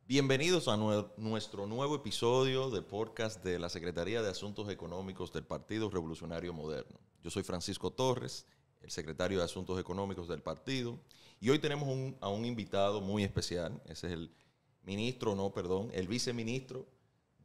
Bienvenidos a nuestro nuevo episodio de podcast de la Secretaría de Asuntos Económicos del Partido Revolucionario Moderno. Yo soy Francisco Torres, el secretario de Asuntos Económicos del partido, y hoy tenemos a un invitado muy especial. Ese es el viceministro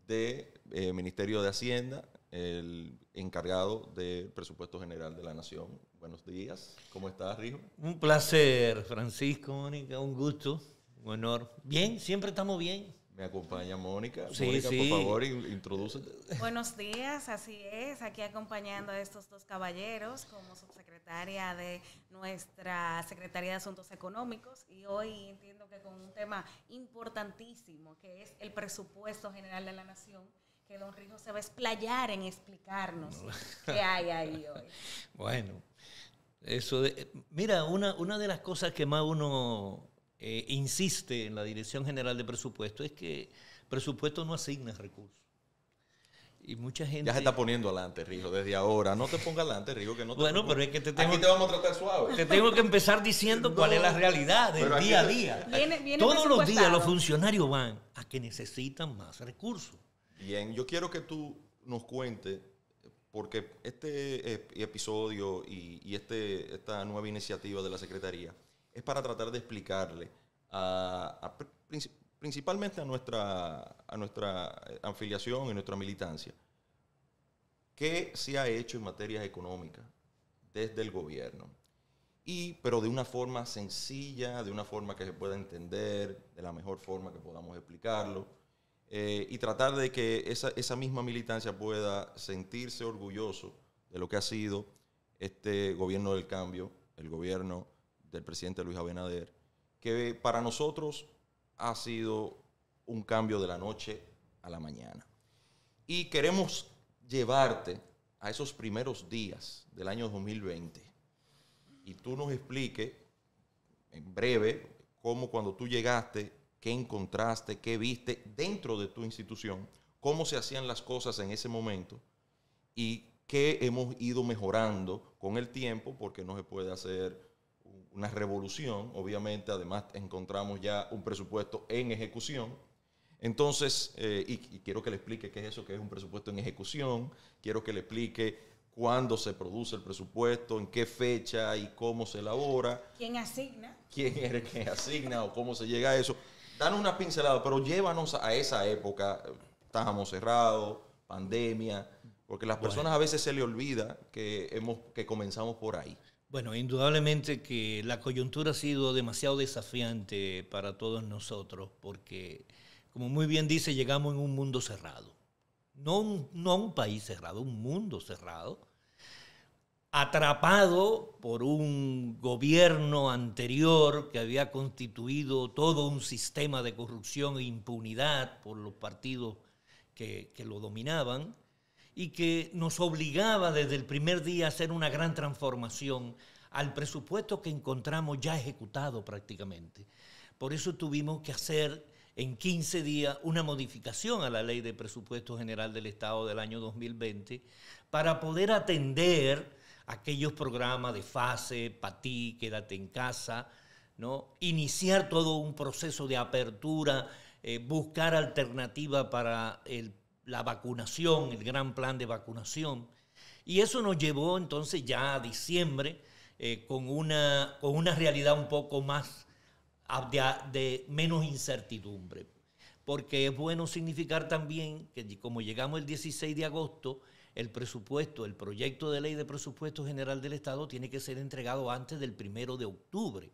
del Ministerio de Hacienda, el encargado del Presupuesto General de la Nación. Buenos días. ¿Cómo estás, Rijo? Un placer, Francisco, Mónica, un gusto, un honor. Bien, siempre estamos bien. Me acompaña Mónica. Sí, Mónica, sí. por favor, introdúcete. Buenos días, así es, aquí acompañando a estos dos caballeros como subsecretaria de nuestra Secretaría de Asuntos Económicos, y hoy entiendo que con un tema importantísimo que es el presupuesto general de la Nación, que don Rijo se va a explayar en explicarnos qué hay ahí hoy. Bueno, mira, una de las cosas que más uno insiste en la Dirección General de Presupuesto es que presupuesto no asigna recursos. Y mucha gente... Ya se está poniendo adelante, Rijo, desde ahora. No te pongas adelante, Rijo, que no te... Bueno, pero es que aquí te vamos a tratar suave. te tengo que empezar diciendo cuál es la realidad del día a día. Viene Todos los días presupuestado. los funcionarios van a que necesitan más recursos. Bien, yo quiero que tú nos cuentes, porque este episodio y esta nueva iniciativa de la Secretaría es para tratar de explicarle principalmente a nuestra afiliación y nuestra militancia qué se ha hecho en materias económicas desde el gobierno, pero de una forma sencilla, de una forma que se pueda entender, de la mejor forma que podamos explicarlo, y tratar de que esa misma militancia pueda sentirse orgulloso de lo que ha sido este gobierno del cambio, el gobierno del presidente Luis Abinader, que para nosotros ha sido un cambio de la noche a la mañana. Y queremos llevarte a esos primeros días del año 2020 y tú nos expliques en breve cómo, cuando tú llegaste, qué encontraste, qué viste dentro de tu institución, cómo se hacían las cosas en ese momento y qué hemos ido mejorando con el tiempo, porque no se puede hacer una revolución. Obviamente, además encontramos ya un presupuesto en ejecución. Entonces, y quiero que le explique qué es eso, qué es un presupuesto en ejecución. Quiero que le explique cuándo se produce el presupuesto, en qué fecha y cómo se elabora. ¿Quién asigna? ¿Quién es el que asigna o cómo se llega a eso? Danos una pincelada, pero llévanos a esa época. Estábamos cerrados, pandemia, porque a las personas a veces se le olvida que comenzamos por ahí. Bueno, indudablemente que la coyuntura ha sido demasiado desafiante para todos nosotros, porque, como muy bien dice, llegamos en un mundo cerrado. No un país cerrado, un mundo cerrado, atrapado por un gobierno anterior que había constituido todo un sistema de corrupción e impunidad por los partidos que lo dominaban, y que nos obligaba desde el primer día a hacer una gran transformación al presupuesto que encontramos ya ejecutado prácticamente. Por eso tuvimos que hacer en 15 días una modificación a la Ley de Presupuesto General del Estado del año 2020 para poder atender aquellos programas de fase, PATI, quédate en casa, ¿no? Iniciar todo un proceso de apertura, buscar alternativas para la vacunación, el gran plan de vacunación. Y eso nos llevó entonces ya a diciembre con una realidad un poco más de menos incertidumbre. Porque es bueno significar también que como llegamos el 16 de agosto, el proyecto de ley de presupuesto general del Estado tiene que ser entregado antes del 1 de octubre.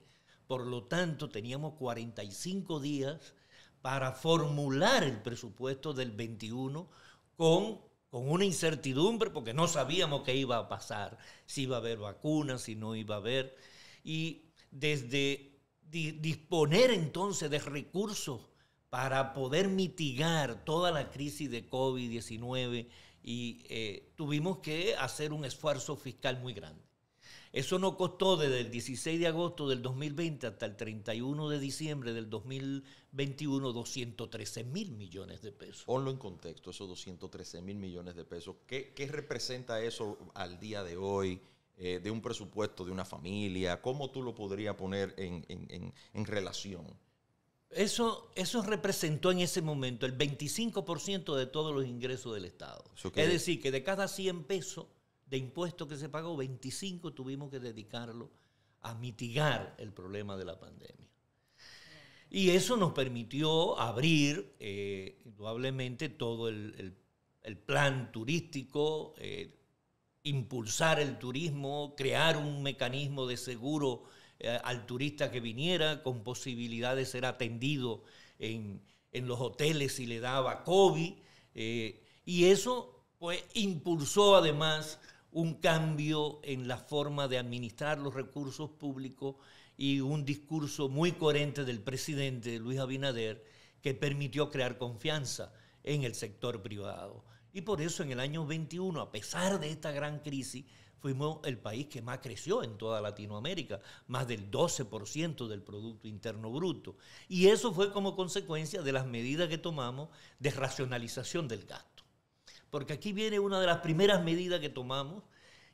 Por lo tanto, teníamos 45 días para formular el presupuesto del 21 con una incertidumbre, porque no sabíamos qué iba a pasar, si iba a haber vacunas, si no iba a haber. Y desde disponer entonces de recursos para poder mitigar toda la crisis de COVID-19, y tuvimos que hacer un esfuerzo fiscal muy grande. Eso nos costó desde el 16 de agosto del 2020 hasta el 31 de diciembre del 2021 213.000 millones de pesos. Ponlo en contexto, esos 213.000 millones de pesos. ¿Qué representa eso al día de hoy, de un presupuesto de una familia? ¿Cómo tú lo podrías poner en relación? Eso representó en ese momento el 25% de todos los ingresos del Estado. Es decir, que de cada 100 pesos de impuestos que se pagó, 25 tuvimos que dedicarlo a mitigar el problema de la pandemia. Y eso nos permitió abrir, indudablemente, todo el plan turístico, impulsar el turismo, crear un mecanismo de seguro al turista que viniera, con posibilidad de ser atendido en los hoteles si le daba COVID. Y eso pues impulsó además un cambio en la forma de administrar los recursos públicos y un discurso muy coherente del presidente Luis Abinader que permitió crear confianza en el sector privado. Y por eso en el año 21, a pesar de esta gran crisis, fuimos el país que más creció en toda Latinoamérica, más del 12% del Producto Interno Bruto. Y eso fue como consecuencia de las medidas que tomamos de racionalización del gasto. Porque aquí viene una de las primeras medidas que tomamos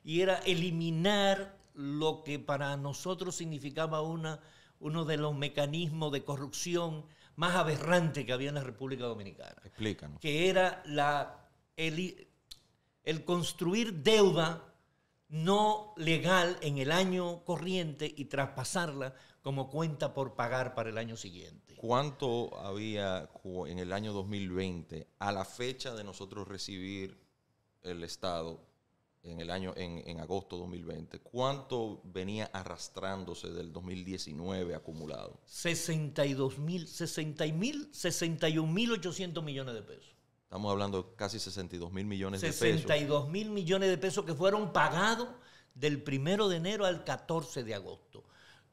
y era eliminar lo que para nosotros significaba uno de los mecanismos de corrupción más aberrantes que había en la República Dominicana. Explícanos. Que era el construir deuda no legal en el año corriente y traspasarla como cuenta por pagar para el año siguiente. ¿Cuánto había en el año 2020, a la fecha de nosotros recibir el Estado en agosto 2020, cuánto venía arrastrándose del 2019 acumulado? 61.800 millones de pesos. Estamos hablando de casi 62.000 millones de pesos. 62.000 millones de pesos que fueron pagados del 1 de enero al 14 de agosto,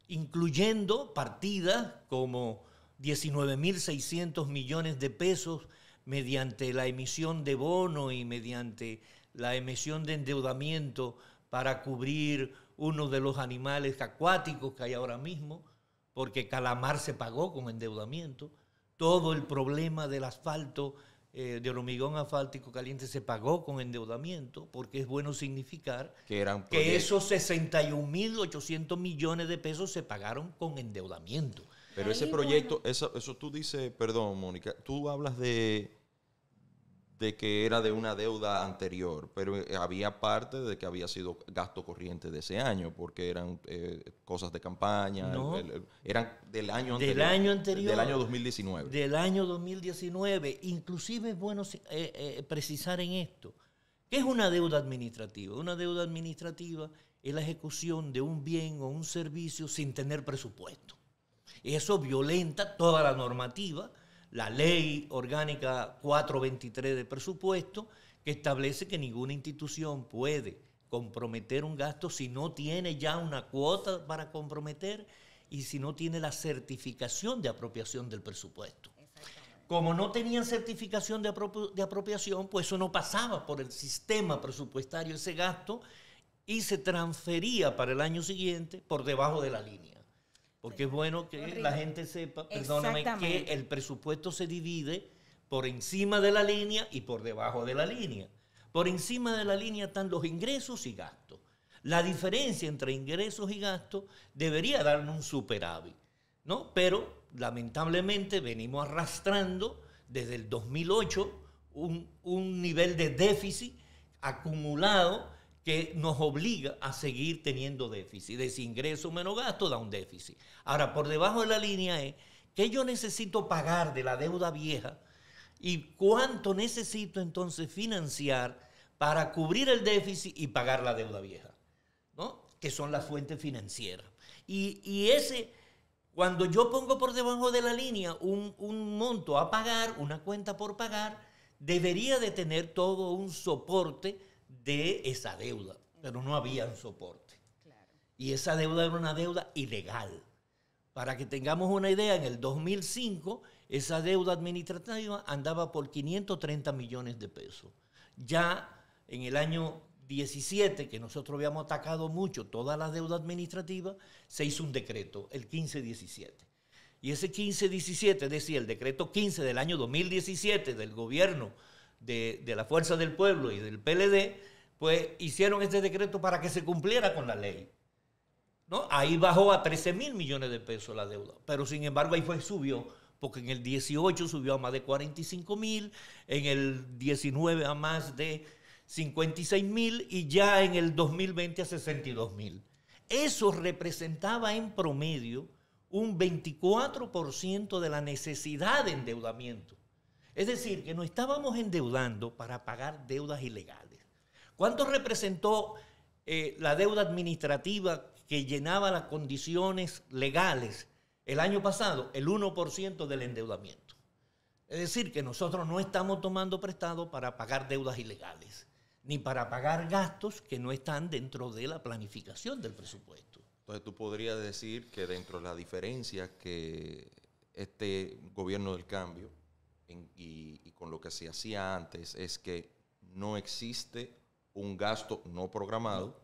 incluyendo partidas como 19.600 millones de pesos mediante la emisión de bono y mediante la emisión de endeudamiento para cubrir uno de los animales acuáticos que hay ahora mismo, porque Calamar se pagó con endeudamiento. Todo el problema del asfalto, del hormigón asfáltico caliente se pagó con endeudamiento, porque es bueno significar que esos 61.800 millones de pesos se pagaron con endeudamiento. Pero ese proyecto, eso tú dices, perdón, Mónica, tú hablas de que era de una deuda anterior, pero había parte de que había sido gasto corriente de ese año, porque eran cosas de campaña, no, eran del año anterior. Del año 2019. Del año 2019. Inclusive es bueno precisar en esto. ¿Qué es una deuda administrativa? Una deuda administrativa es la ejecución de un bien o un servicio sin tener presupuesto. Eso violenta toda la normativa, la ley orgánica 423 de presupuesto, que establece que ninguna institución puede comprometer un gasto si no tiene ya una cuota para comprometer y si no tiene la certificación de apropiación del presupuesto. Como no tenían certificación de apropiación, pues eso no pasaba por el sistema presupuestario ese gasto y se transfería para el año siguiente por debajo de la línea. Porque es bueno que la gente sepa, perdóname, que el presupuesto se divide por encima de la línea y por debajo de la línea. Por encima de la línea están los ingresos y gastos. La diferencia entre ingresos y gastos debería darnos un superávit, ¿no? Pero lamentablemente venimos arrastrando desde el 2008 un nivel de déficit acumulado que nos obliga a seguir teniendo déficit. De ingreso menos gasto da un déficit. Ahora, por debajo de la línea es que yo necesito pagar de la deuda vieja y cuánto necesito entonces financiar para cubrir el déficit y pagar la deuda vieja, ¿no? Que son las fuentes financieras. Y ese, cuando yo pongo por debajo de la línea un monto a pagar, una cuenta por pagar, debería de tener todo un soporte de esa deuda, pero no había un soporte. Claro. Y esa deuda era una deuda ilegal. Para que tengamos una idea, en el 2005 esa deuda administrativa andaba por 530 millones de pesos. Ya en el año 17, que nosotros habíamos atacado mucho toda la deuda administrativa, se hizo un decreto, el 1517. Y ese 1517, es decir, el decreto 15 del año 2017 del gobierno de la Fuerza del Pueblo y del PLD, pues hicieron este decreto para que se cumpliera con la ley, ¿no? Ahí bajó a 13.000 millones de pesos la deuda, pero sin embargo ahí subió porque en el 18 subió a más de 45.000, en el 19 a más de 56.000 y ya en el 2020 a 62.000. Eso representaba en promedio un 24% de la necesidad de endeudamiento. Es decir, que nos estábamos endeudando para pagar deudas ilegales. ¿Cuánto representó la deuda administrativa que llenaba las condiciones legales el año pasado? El 1% del endeudamiento. Es decir, que nosotros no estamos tomando prestado para pagar deudas ilegales, ni para pagar gastos que no están dentro de la planificación del presupuesto. Entonces tú podrías decir que dentro de la diferencia que este gobierno del cambio y con lo que se hacía antes es que no existe un gasto no programado,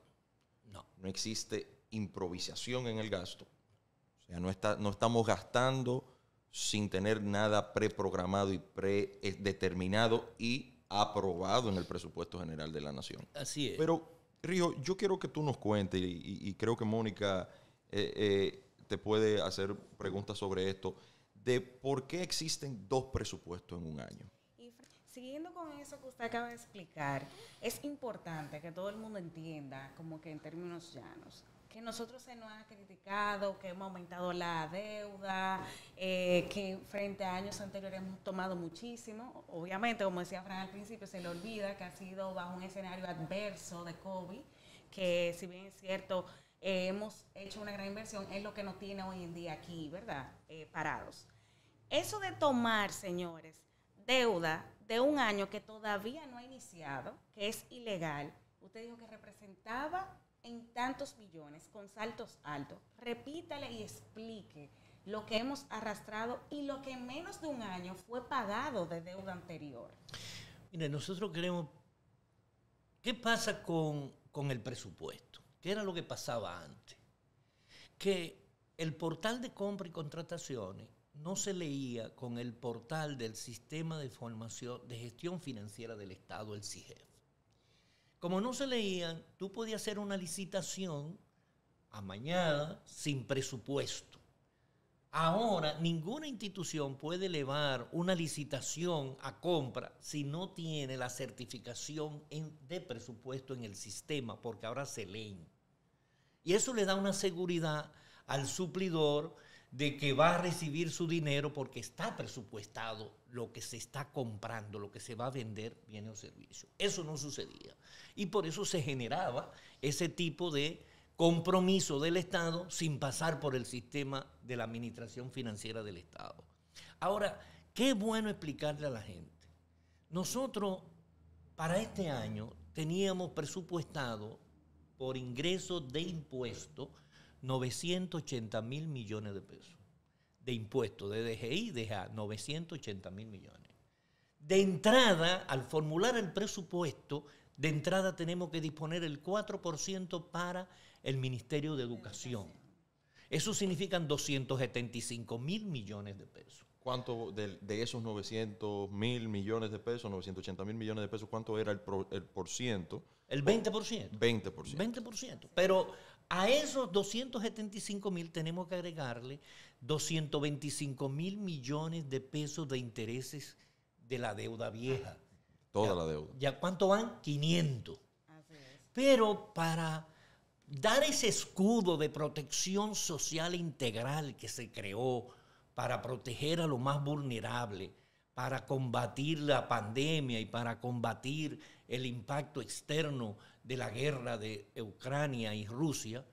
no existe improvisación en el gasto, o sea, no estamos gastando sin tener nada preprogramado y predeterminado y aprobado en el presupuesto general de la nación. Así es. Pero, Rijo, yo quiero que tú nos cuentes, y creo que Mónica te puede hacer preguntas sobre esto, de por qué existen dos presupuestos en un año. Y siguiendo con eso que usted acaba de explicar, es importante que todo el mundo entienda, como que en términos llanos, que nosotros se nos ha criticado, que hemos aumentado la deuda, que frente a años anteriores hemos tomado muchísimo. Obviamente, como decía Fran al principio, se le olvida que ha sido bajo un escenario adverso de COVID, que si bien es cierto, hemos hecho una gran inversión, es lo que nos tiene hoy en día aquí, ¿verdad? Parados. Eso de tomar, señores, deuda de un año que todavía no ha iniciado, que es ilegal, usted dijo que representaba en tantos millones, con saltos altos. Repítale y explique lo que hemos arrastrado y lo que en menos de un año fue pagado de deuda anterior. Mire, nosotros queremos... ¿Qué pasa con el presupuesto? ¿Qué era lo que pasaba antes? Que el portal de compra y contrataciones no se leía con el portal del Sistema de Información de Gestión Financiera del Estado, el SIGEF. Como no se leían, tú podías hacer una licitación amañada sin presupuesto. Ahora, ninguna institución puede elevar una licitación a compra si no tiene la certificación de presupuesto en el sistema, porque ahora se leen. Y eso le da una seguridad al suplidor de que va a recibir su dinero porque está presupuestado lo que se está comprando, lo que se va a vender, bienes o servicios. Eso no sucedía. Y por eso se generaba ese tipo de compromiso del Estado sin pasar por el sistema de la administración financiera del Estado. Ahora, qué bueno explicarle a la gente. Nosotros, para este año, teníamos presupuestado por ingresos de impuestos 980.000 millones de pesos. De impuestos, de DGI, DGA, 980.000 millones. De entrada, al formular el presupuesto, de entrada tenemos que disponer el 4% para el Ministerio de Educación. Eso significan 275.000 millones de pesos. ¿Cuánto de esos 900.000 millones de pesos, 980.000 millones de pesos, cuánto era el por ciento? El 20%. 20%. 20%. Pero a esos 275.000 tenemos que agregarle 225.000 millones de pesos de intereses de la deuda vieja. Toda la deuda. ¿Ya cuánto van? 500. Así es. Pero para dar ese escudo de protección social integral que se creó para proteger a los más vulnerables, para combatir la pandemia y para combatir el impacto externo de la guerra de Ucrania y Rusia,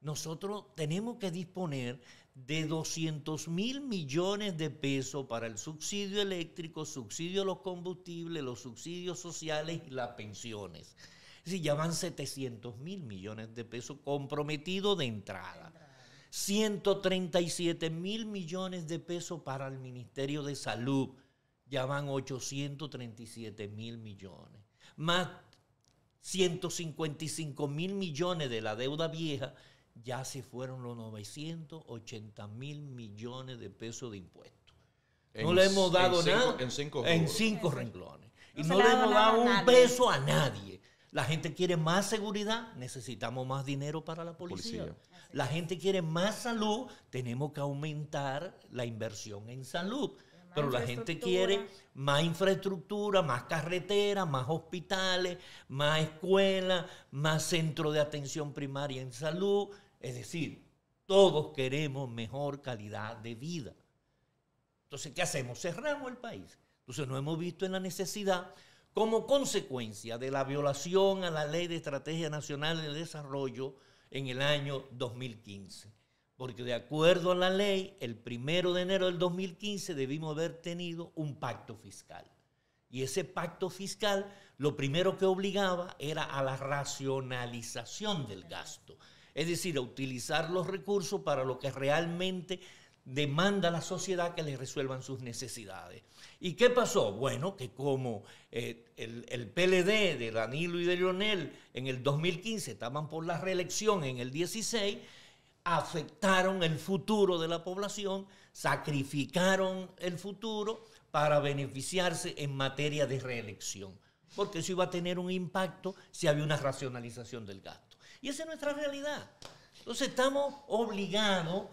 nosotros tenemos que disponer de 200.000 millones de pesos para el subsidio eléctrico, subsidio a los combustibles, los subsidios sociales y las pensiones. Es decir, ya van 700.000 millones de pesos comprometidos de entrada. 137.000 millones de pesos para el Ministerio de Salud. Ya van 837.000 millones. Más 155.000 millones de la deuda vieja, ya se fueron los 980.000 millones de pesos de impuestos. No le hemos dado nada en cinco renglones. Y No no se le le ha hemos dado dado a un nadie. peso a nadie. La gente quiere más seguridad, necesitamos más dinero para la policía. La gente quiere más salud, tenemos que aumentar la inversión en salud. Pero la gente quiere más infraestructura, más carreteras, más hospitales, más escuelas, más centros de atención primaria en salud. Es decir, todos queremos mejor calidad de vida. Entonces, ¿qué hacemos? Cerramos el país. Entonces, nos hemos visto en la necesidad, como consecuencia de la violación a la Ley de Estrategia Nacional de Desarrollo en el año 2015. Porque de acuerdo a la ley, el 1 de enero del 2015 debimos haber tenido un pacto fiscal. Y ese pacto fiscal lo primero que obligaba era a la racionalización del gasto. Es decir, a utilizar los recursos para lo que realmente demanda la sociedad, que les resuelvan sus necesidades. ¿Y qué pasó? Bueno, que como el PLD de Danilo y de Leonel en el 2015 estaban por la reelección en el 16, afectaron el futuro de la población, sacrificaron el futuro para beneficiarse en materia de reelección, porque eso iba a tener un impacto si había una racionalización del gasto. Y esa es nuestra realidad. Entonces estamos obligados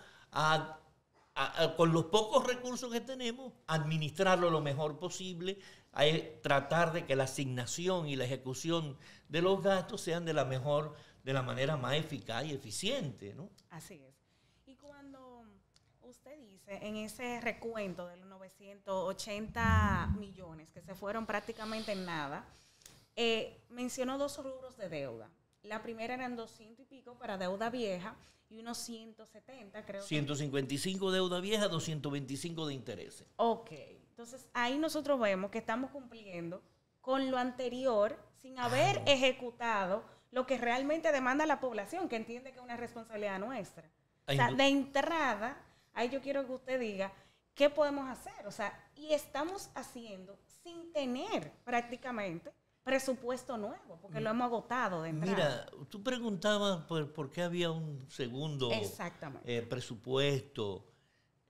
con los pocos recursos que tenemos, administrarlo lo mejor posible, a tratar de que la asignación y la ejecución de los gastos sean de la manera más eficaz y eficiente, ¿no? Así es. Y cuando usted dice en ese recuento de los 980 millones que se fueron prácticamente en nada, mencionó 2 rubros de deuda. La primera eran 200 y pico para deuda vieja y unos 170, creo. 155 deuda vieja, 225 de intereses. Ok, entonces ahí nosotros vemos que estamos cumpliendo con lo anterior sin haber ejecutado lo que realmente demanda la población, que entiende que es una responsabilidad nuestra. O sea, de entrada, ahí yo quiero que usted diga qué podemos hacer. O sea, y estamos haciendo sin tener prácticamente presupuesto nuevo, porque lo hemos agotado de entrada. Mira, tú preguntabas por qué había un segundo presupuesto,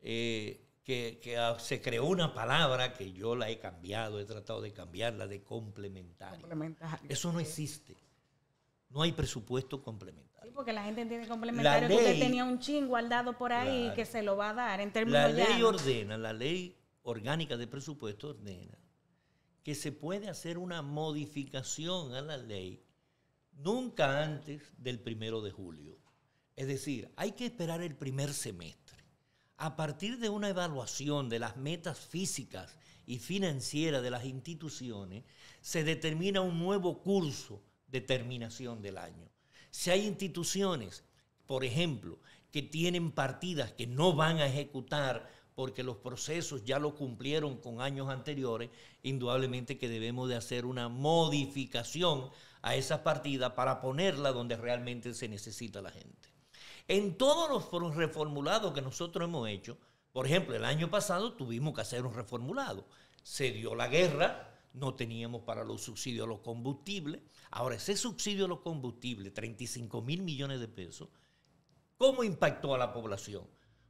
que se creó una palabra que yo la he cambiado, he tratado de cambiarla, de complementario. Eso no existe. No hay presupuesto complementario. Sí, porque la gente entiende complementario que usted tenía un chin guardado por ahí, claro, que se lo va a dar en términos la ley orgánica de presupuesto ordena que se puede hacer una modificación a la ley nunca antes del 1 de julio. Es decir, hay que esperar el primer semestre. A partir de una evaluación de las metas físicas y financieras de las instituciones, se determina un nuevo curso de terminación del año. Si hay instituciones, por ejemplo, que tienen partidas que no van a ejecutar porque los procesos ya lo cumplieron con años anteriores, indudablemente que debemos de hacer una modificación a esas partidas para ponerla donde realmente se necesita la gente. En todos los reformulados que nosotros hemos hecho, por ejemplo, el año pasado tuvimos que hacer un reformulado. Se dio la guerra, no teníamos para los subsidios a los combustibles. Ahora, ese subsidio a los combustibles, 35.000 millones de pesos, ¿cómo impactó a la población?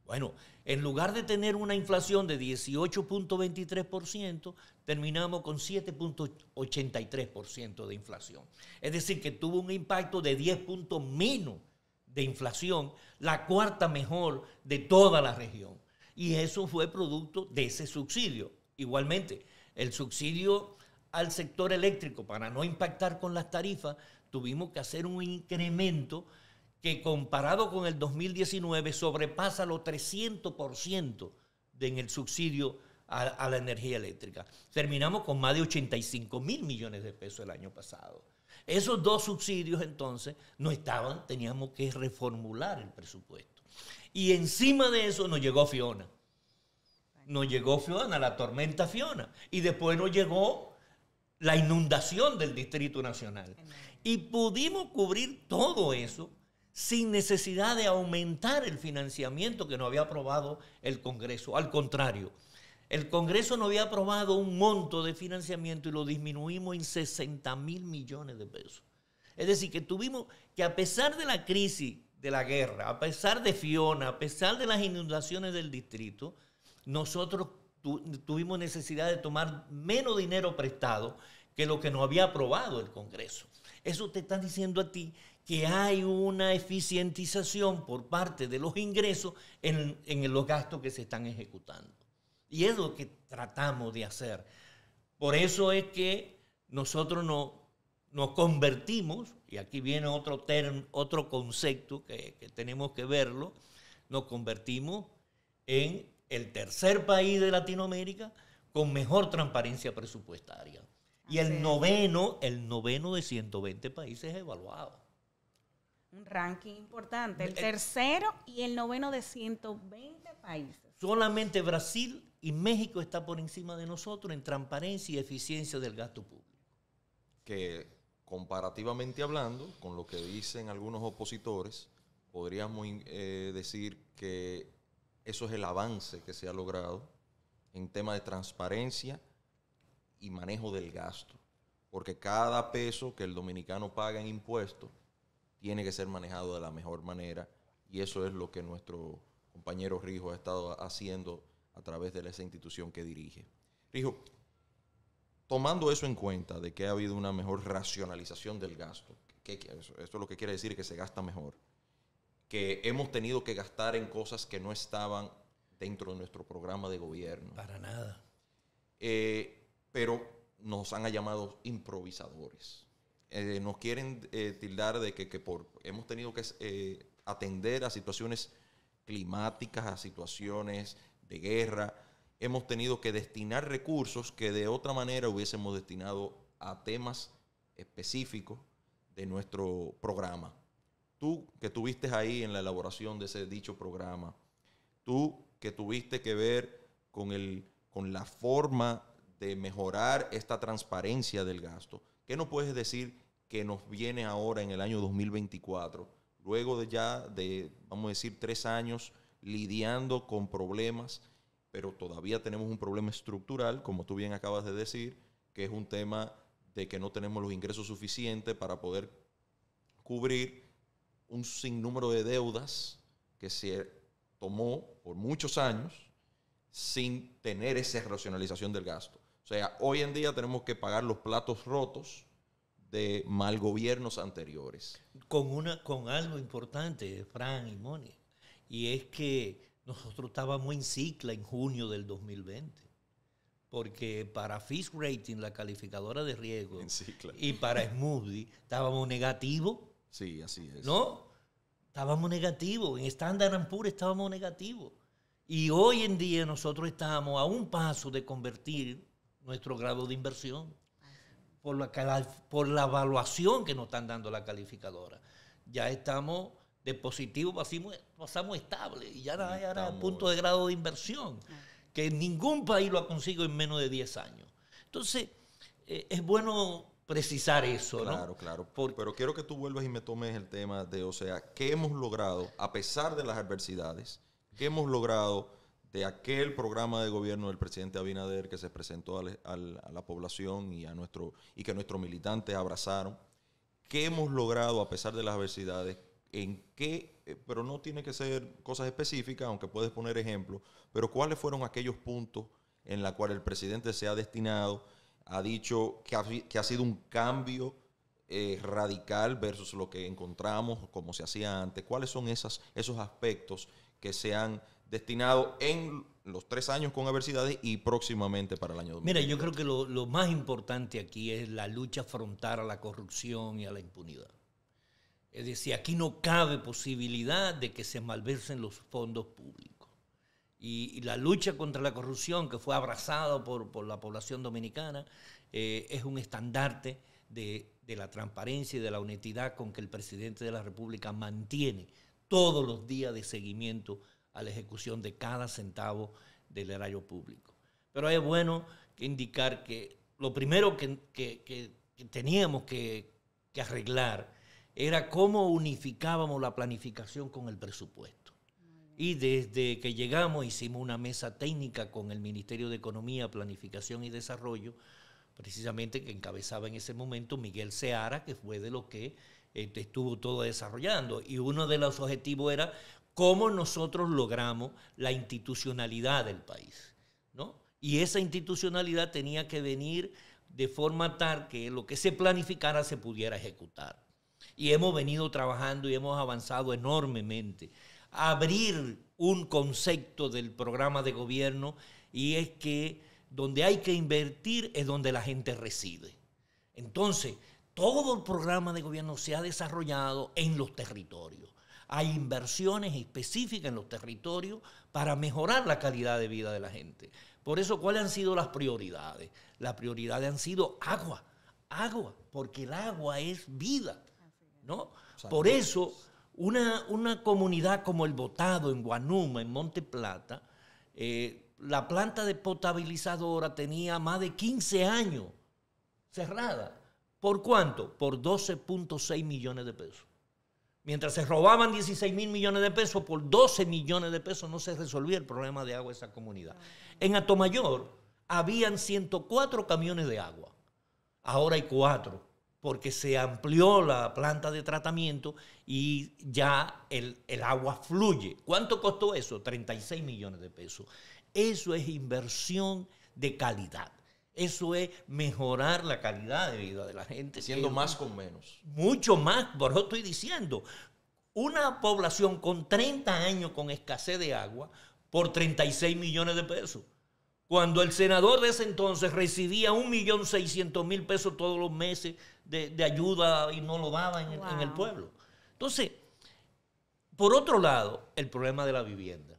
Bueno, en lugar de tener una inflación de 18.23%, terminamos con 7.83% de inflación. Es decir, que tuvo un impacto de 10 puntos menos de inflación, la cuarta mejor de toda la región. Y eso fue producto de ese subsidio. Igualmente, el subsidio al sector eléctrico, para no impactar con las tarifas, tuvimos que hacer un incremento que comparado con el 2019 sobrepasa los 300% en el subsidio a la energía eléctrica. Terminamos con más de 85.000 millones de pesos el año pasado. Esos 2 subsidios entonces no estaban, teníamos que reformular el presupuesto. Y encima de eso nos llegó Fiona. Nos llegó Fiona, la tormenta Fiona. Y después nos llegó la inundación del Distrito Nacional. Y pudimos cubrir todo eso sin necesidad de aumentar el financiamiento que nos había aprobado el Congreso. Al contrario, el Congreso no había aprobado un monto de financiamiento y lo disminuimos en 60.000 millones de pesos. Es decir, que tuvimos que, a pesar de la crisis de la guerra, a pesar de Fiona, a pesar de las inundaciones del distrito, nosotros tuvimos necesidad de tomar menos dinero prestado que lo que nos había aprobado el Congreso. Eso te está diciendo a ti que hay una eficientización por parte de los ingresos en los gastos que se están ejecutando. Y es lo que tratamos de hacer. Por eso es que nosotros nos convertimos, y aquí viene otro concepto que tenemos que verlo, nos convertimos en el tercer país de Latinoamérica con mejor transparencia presupuestaria. Y el noveno de 120 países evaluados. Un ranking importante. El tercero y el noveno de 120 países. Solamente Brasil y México está por encima de nosotros en transparencia y eficiencia del gasto público. Que comparativamente hablando, con lo que dicen algunos opositores, podríamos decir que eso es el avance que se ha logrado en tema de transparencia y manejo del gasto. Porque cada peso que el dominicano paga en impuestos tiene que ser manejado de la mejor manera, y eso es lo que nuestro compañero Rijo ha estado haciendo a través de esa institución que dirige. Rijo, tomando eso en cuenta, de que ha habido una mejor racionalización del gasto, esto lo que quiere decir que se gasta mejor, que hemos tenido que gastar en cosas que no estaban dentro de nuestro programa de gobierno. Para nada. Pero nos han llamado improvisadores. Nos quieren tildar de que hemos tenido que atender a situaciones climáticas, a situaciones de guerra. Hemos tenido que destinar recursos que de otra manera hubiésemos destinado a temas específicos de nuestro programa. Tú que estuviste ahí en la elaboración de ese dicho programa, tú que tuviste que ver con la forma de mejorar esta transparencia del gasto, ¿qué nos puedes decir que nos viene ahora en el año 2024, luego de vamos a decir, 3 años lidiando con problemas, pero todavía tenemos un problema estructural, como tú bien acabas de decir, que es un tema de que no tenemos los ingresos suficientes para poder cubrir un sinnúmero de deudas que se tomó por muchos años sin tener esa racionalización del gasto? O sea, hoy en día tenemos que pagar los platos rotos de malgobiernos anteriores. Con algo importante, Fran y Moni, y es que nosotros estábamos en cicla en junio del 2020, porque para Fitch Rating, la calificadora de riesgo, y para Moody's estábamos negativos. Sí, así es. ¿No? Estábamos negativos, en Standard & Poor's estábamos negativos. Y hoy en día nosotros estamos a un paso de convertir nuestro grado de inversión por la evaluación que nos están dando la calificadora. Ya estamos de positivo, pasamos estable y ya era el punto de grado de inversión, que ningún país lo ha conseguido en menos de 10 años. Entonces, es bueno precisar eso, claro, ¿no? Claro, pero quiero que tú vuelvas y me tomes el tema de, o sea, ¿qué hemos logrado, a pesar de las adversidades, qué hemos logrado de aquel programa de gobierno del presidente Abinader que se presentó a la población y que nuestros militantes abrazaron? ¿Qué hemos logrado a pesar de las adversidades? ¿En qué? Pero no tiene que ser cosas específicas, aunque puedes poner ejemplos, pero ¿cuáles fueron aquellos puntos en los cuales el presidente se ha destinado, ha dicho que ha sido un cambio radical versus lo que encontramos como se hacía antes? ¿Cuáles son esos aspectos que se han destinado en los 3 años con adversidades y próximamente para el año 2020? Mira, yo creo que lo más importante aquí es la lucha frontal a la corrupción y a la impunidad. Es decir, aquí no cabe posibilidad de que se malversen los fondos públicos. Y la lucha contra la corrupción, que fue abrazada por la población dominicana, es un estandarte de la transparencia y de la honestidad con que el presidente de la República mantiene todos los días de seguimiento a la ejecución de cada centavo del erario público. Pero es bueno indicar que lo primero que teníamos que arreglar era cómo unificábamos la planificación con el presupuesto. Y desde que llegamos hicimos una mesa técnica con el Ministerio de Economía, Planificación y Desarrollo, precisamente que encabezaba en ese momento Miguel Seara, que fue de lo que estuvo todo desarrollando. Y uno de los objetivos era cómo nosotros logramos la institucionalidad del país, ¿no? Y esa institucionalidad tenía que venir de forma tal que lo que se planificara se pudiera ejecutar. Y hemos venido trabajando y hemos avanzado enormemente. Abrir un concepto del programa de gobierno, y es que donde hay que invertir es donde la gente reside. Entonces, todo el programa de gobierno se ha desarrollado en los territorios. Hay inversiones específicas en los territorios para mejorar la calidad de vida de la gente. Por eso, ¿cuáles han sido las prioridades? Las prioridades han sido agua, porque el agua es vida, ¿no? Por eso, una comunidad como El Botado, en Guanuma, en Monte Plata, la planta de potabilizadora tenía más de 15 años cerrada. ¿Por cuánto? Por 12.6 millones de pesos. Mientras se robaban 16 mil millones de pesos, por 12 millones de pesos no se resolvía el problema de agua de esa comunidad. En Atomayor habían 104 camiones de agua. Ahora hay 4, porque se amplió la planta de tratamiento y ya el agua fluye. ¿Cuánto costó eso? 36 millones de pesos. Eso es inversión de calidad. Eso es mejorar la calidad de vida de la gente. Haciendo más con menos. Mucho más, por eso estoy diciendo. Una población con 30 años con escasez de agua por 36 millones de pesos. Cuando el senador de ese entonces recibía 1.600.000 pesos todos los meses de ayuda y no lo daba en el pueblo. Entonces, por otro lado, el problema de la vivienda.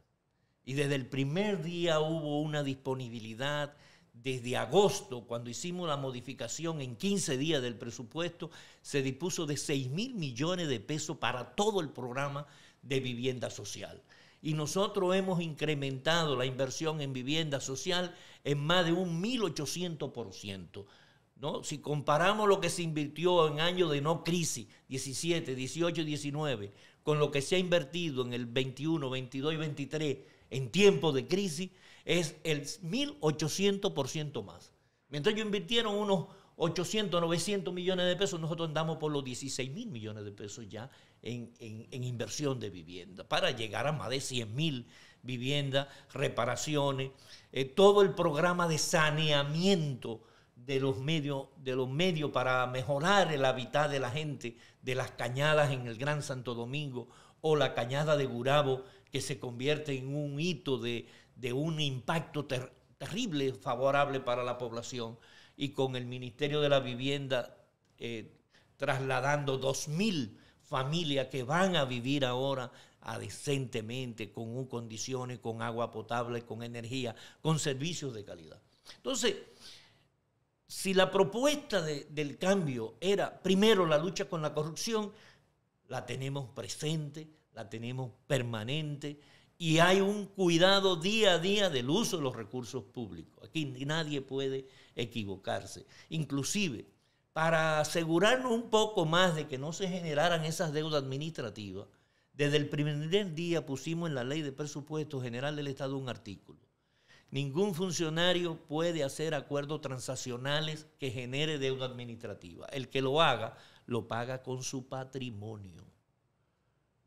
Y desde el primer día hubo una disponibilidad. Desde agosto, cuando hicimos la modificación en 15 días del presupuesto, se dispuso de 6.000 millones de pesos para todo el programa de vivienda social. Y nosotros hemos incrementado la inversión en vivienda social en más de un 1.800%. ¿No? Si comparamos lo que se invirtió en años de no crisis, 17, 18 y 19, con lo que se ha invertido en el 21, 22 y 23 en tiempos de crisis, es el 1.800% más. Mientras ellos invirtieron unos 800, 900 millones de pesos, nosotros andamos por los 16.000 millones de pesos ya en inversión de vivienda, para llegar a más de 100.000 viviendas, reparaciones, todo el programa de saneamiento de los medios para mejorar el hábitat de la gente, de las cañadas en el Gran Santo Domingo o la cañada de Gurabo, que se convierte en un hito de un impacto terrible, favorable para la población, y con el Ministerio de la Vivienda trasladando 2.000 familias que van a vivir ahora decentemente, con condiciones, con agua potable, con energía, con servicios de calidad. Entonces, si la propuesta del cambio era, primero, la lucha con la corrupción, la tenemos presente, la tenemos permanente, y hay un cuidado día a día del uso de los recursos públicos. Aquí nadie puede equivocarse. Inclusive, para asegurarnos un poco más de que no se generaran esas deudas administrativas, desde el primer día pusimos en la Ley de Presupuesto General del Estado un artículo. Ningún funcionario puede hacer acuerdos transaccionales que genere deuda administrativa. El que lo haga, lo paga con su patrimonio.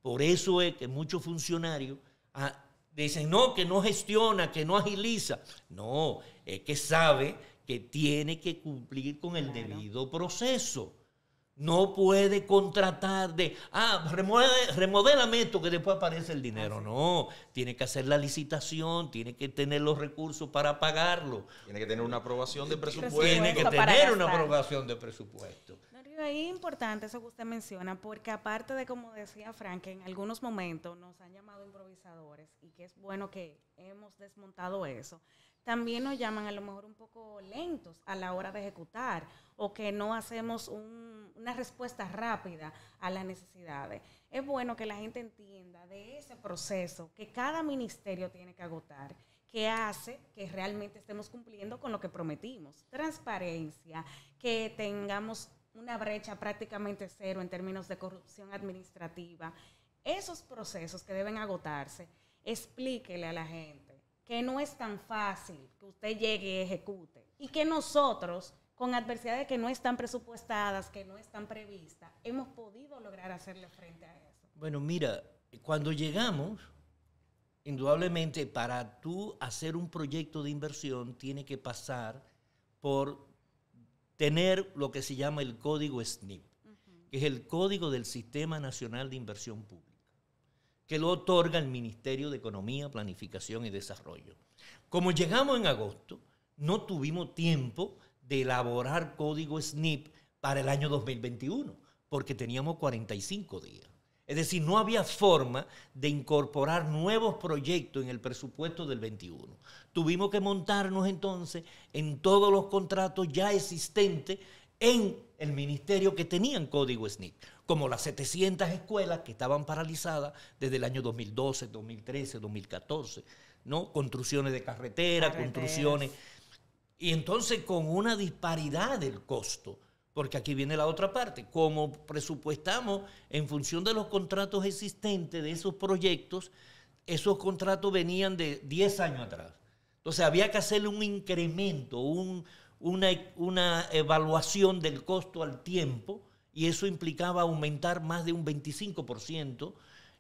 Por eso es que muchos funcionarios dicen, no, que no gestiona, que no agiliza. No, es que sabe que tiene que cumplir con el debido proceso. No puede contratar remodélame esto que después aparece el dinero. No, tiene que hacer la licitación, tiene que tener los recursos para pagarlo. Tiene que tener una aprobación de presupuesto. Tiene que tener una aprobación de presupuesto. Es importante eso que usted menciona, porque aparte de, como decía Frank, que en algunos momentos nos han llamado improvisadores, y que es bueno que hemos desmontado eso, también nos llaman a lo mejor un poco lentos a la hora de ejecutar, o que no hacemos una respuesta rápida a las necesidades. Es bueno que la gente entienda de ese proceso que cada ministerio tiene que agotar, que hace que realmente estemos cumpliendo con lo que prometimos. Transparencia, que tengamos una brecha prácticamente cero en términos de corrupción administrativa. Esos procesos que deben agotarse, explíquele a la gente que no es tan fácil que usted llegue y ejecute, y que nosotros, con adversidades que no están presupuestadas, que no están previstas, hemos podido lograr hacerle frente a eso. Bueno, mira, cuando llegamos, indudablemente para tú hacer un proyecto de inversión tiene que pasar por tener lo que se llama el código SNIP, que es el Código del Sistema Nacional de Inversión Pública, que lo otorga el Ministerio de Economía, Planificación y Desarrollo. Como llegamos en agosto, no tuvimos tiempo de elaborar código SNIP para el año 2021, porque teníamos 45 días. Es decir, no había forma de incorporar nuevos proyectos en el presupuesto del 21. Tuvimos que montarnos entonces en todos los contratos ya existentes en el ministerio que tenían código SNIP, como las 700 escuelas que estaban paralizadas desde el año 2012, 2013, 2014, ¿no? Construcciones de carreteras, construcciones. Y entonces con una disparidad del costo, porque aquí viene la otra parte, como presupuestamos en función de los contratos existentes de esos proyectos, esos contratos venían de 10 años atrás. Entonces había que hacerle un incremento, una evaluación del costo al tiempo, y eso implicaba aumentar más de un 25%,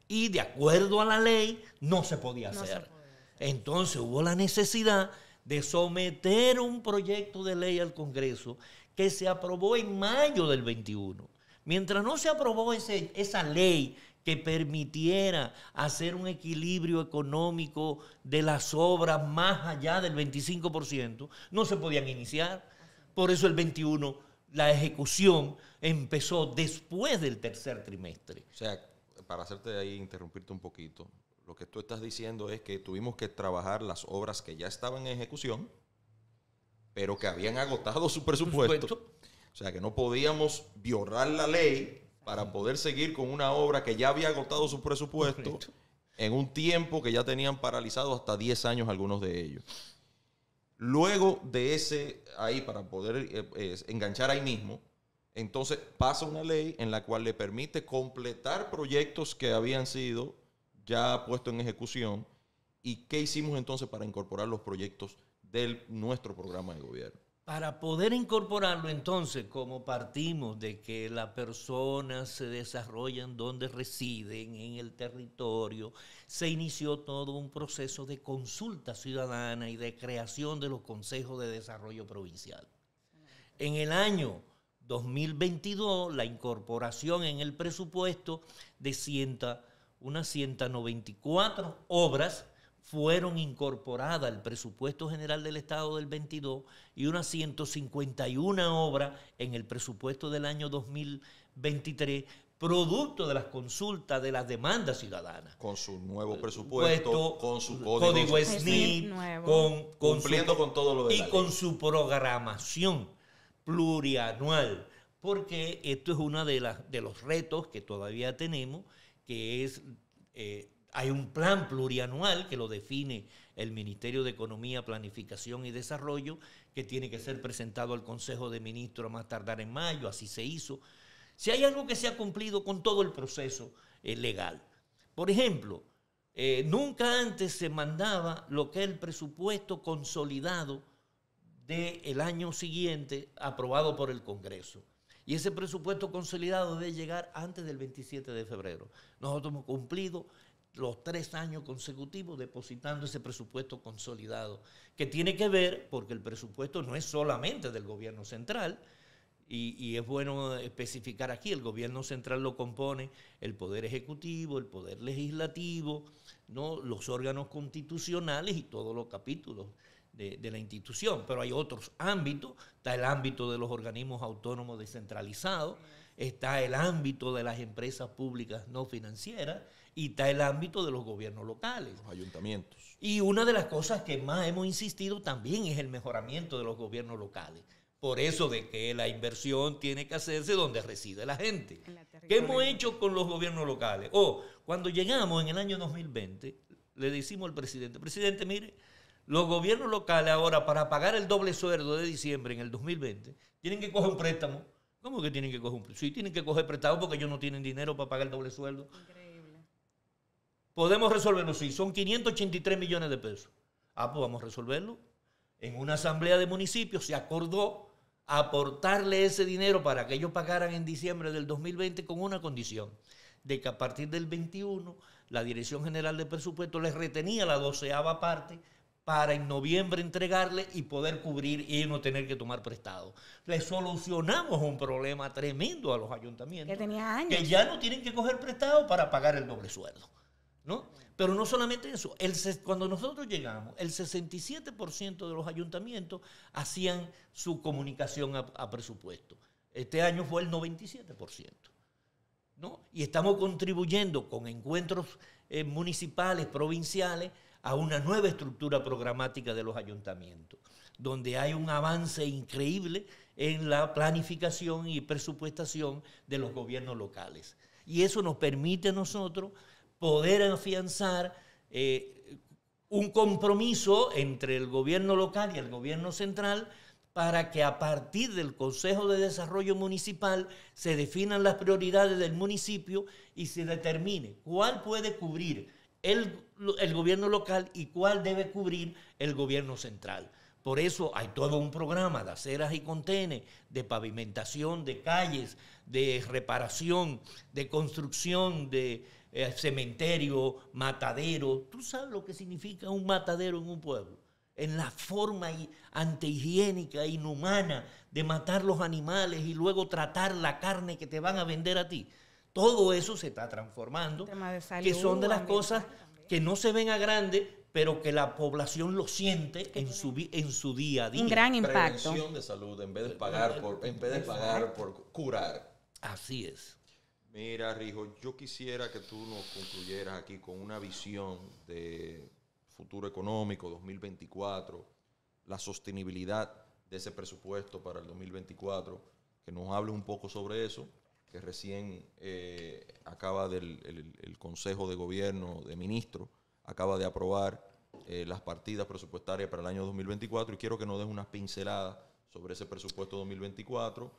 y de acuerdo a la ley no se podía hacer. Entonces hubo la necesidad de someter un proyecto de ley al Congreso que se aprobó en mayo del 21. Mientras no se aprobó esa ley que permitiera hacer un equilibrio económico de las obras más allá del 25%, no se podían iniciar. Por eso el 21, la ejecución empezó después del tercer trimestre. O sea, para hacerte ahí, interrumpirte un poquito, lo que tú estás diciendo es que tuvimos que trabajar las obras que ya estaban en ejecución, pero que habían agotado su presupuesto. O sea, que no podíamos violar la ley para poder seguir con una obra que ya había agotado su presupuesto en un tiempo que ya tenían paralizado hasta 10 años algunos de ellos. Luego de ese, ahí para poder enganchar ahí mismo, entonces pasa una ley en la cual le permite completar proyectos que habían sido ya puestos en ejecución. ¿Y qué hicimos entonces para incorporar los proyectos de nuestro programa de gobierno? Para poder incorporarlo entonces, como partimos de que las personas se desarrollan donde residen, en el territorio, se inició todo un proceso de consulta ciudadana y de creación de los consejos de desarrollo provincial. En el año 2022, la incorporación en el presupuesto de unas 194 obras fueron incorporadas al presupuesto general del Estado del 22 y unas 151 obras en el presupuesto del año 2023, producto de las consultas de las demandas ciudadanas. Con su nuevo presupuesto, con su código SNIP, cumpliendo con todo lo de la ley. Con su programación plurianual, porque esto es uno de los retos que todavía tenemos, que es... hay un plan plurianual que lo define el Ministerio de Economía, Planificación y Desarrollo, que tiene que ser presentado al Consejo de Ministros a más tardar en mayo, así se hizo. Si hay algo que se ha cumplido con todo el proceso legal. Por ejemplo, nunca antes se mandaba lo que es el presupuesto consolidado del año siguiente aprobado por el Congreso. Y ese presupuesto consolidado debe llegar antes del 27 de febrero. Nosotros hemos cumplido los 3 años consecutivos depositando ese presupuesto consolidado, que tiene que ver, porque el presupuesto no es solamente del gobierno central, y es bueno especificar aquí, el gobierno central lo compone el Poder Ejecutivo, el Poder Legislativo, ¿no?, los órganos constitucionales y todos los capítulos de la institución, pero hay otros ámbitos, está el ámbito de los organismos autónomos descentralizados, está el ámbito de las empresas públicas no financieras y está el ámbito de los gobiernos locales. Los ayuntamientos. Y una de las cosas que más hemos insistido también es el mejoramiento de los gobiernos locales. Por eso de que la inversión tiene que hacerse donde reside la gente. ¿Qué hemos hecho con los gobiernos locales? Cuando llegamos en el año 2020, le decimos al presidente, mire, los gobiernos locales ahora para pagar el doble sueldo de diciembre en el 2020 tienen que coger un préstamo. ¿Cómo que tienen que coger un préstamo? Sí, tienen que coger prestado porque ellos no tienen dinero para pagar el doble sueldo. Increíble. ¿Podemos resolverlo? Sí, son 583 millones de pesos. Pues vamos a resolverlo. En una asamblea de municipios se acordó aportarle ese dinero para que ellos pagaran en diciembre del 2020 con una condición, de que a partir del 21 la Dirección General de Presupuesto les retenía la 12ª parte para en noviembre entregarle y poder cubrir y no tener que tomar prestado. Le solucionamos un problema tremendo a los ayuntamientos que tenía años, que ya no tienen que coger prestado para pagar el doble sueldo, ¿no? Pero no solamente eso, cuando nosotros llegamos, el 67% de los ayuntamientos hacían su comunicación a presupuesto. Este año fue el 97%, ¿no? Y estamos contribuyendo con encuentros municipales, provinciales, a una nueva estructura programática de los ayuntamientos, donde hay un avance increíble en la planificación y presupuestación de los gobiernos locales. Y eso nos permite a nosotros poder afianzar un compromiso entre el gobierno local y el gobierno central para que a partir del Consejo de Desarrollo Municipal se definan las prioridades del municipio y se determine cuál puede cubrir el gobierno local y cuál debe cubrir el gobierno central. Por eso hay todo un programa de aceras y contenes, de pavimentación de calles, de reparación, de construcción de cementerio, matadero. ¿Tú sabes lo que significa un matadero en un pueblo? En la forma antihigiénica, inhumana de matar los animales y luego tratar la carne que te van a vender a ti. Todo eso se está transformando, salud, que son de las cosas que no se ven a grande, pero que la población lo siente en su día a día. Un gran impacto. Prevención de salud en vez de pagar por curar. Así es. Mira, Rijo, yo quisiera que tú nos concluyeras aquí con una visión de futuro económico 2024, la sostenibilidad de ese presupuesto para el 2024, que nos hable un poco sobre eso, que recién acaba el Consejo de Gobierno de Ministros, acaba de aprobar las partidas presupuestarias para el año 2024 y quiero que nos des unas pinceladas sobre ese presupuesto 2024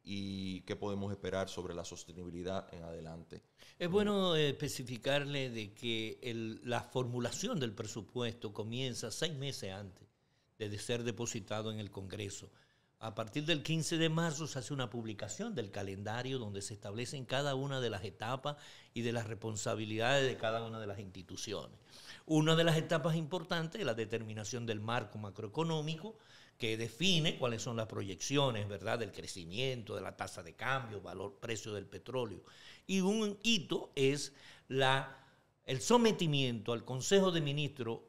y qué podemos esperar sobre la sostenibilidad en adelante. Es bueno especificarle de que la formulación del presupuesto comienza 6 meses antes de ser depositado en el Congreso. A partir del 15 de marzo se hace una publicación del calendario donde se establecen cada una de las etapas y de las responsabilidades de cada una de las instituciones. Una de las etapas importantes es la determinación del marco macroeconómico, que define cuáles son las proyecciones, ¿verdad?, del crecimiento, de la tasa de cambio, valor, precio del petróleo. Y un hito es el sometimiento al Consejo de Ministros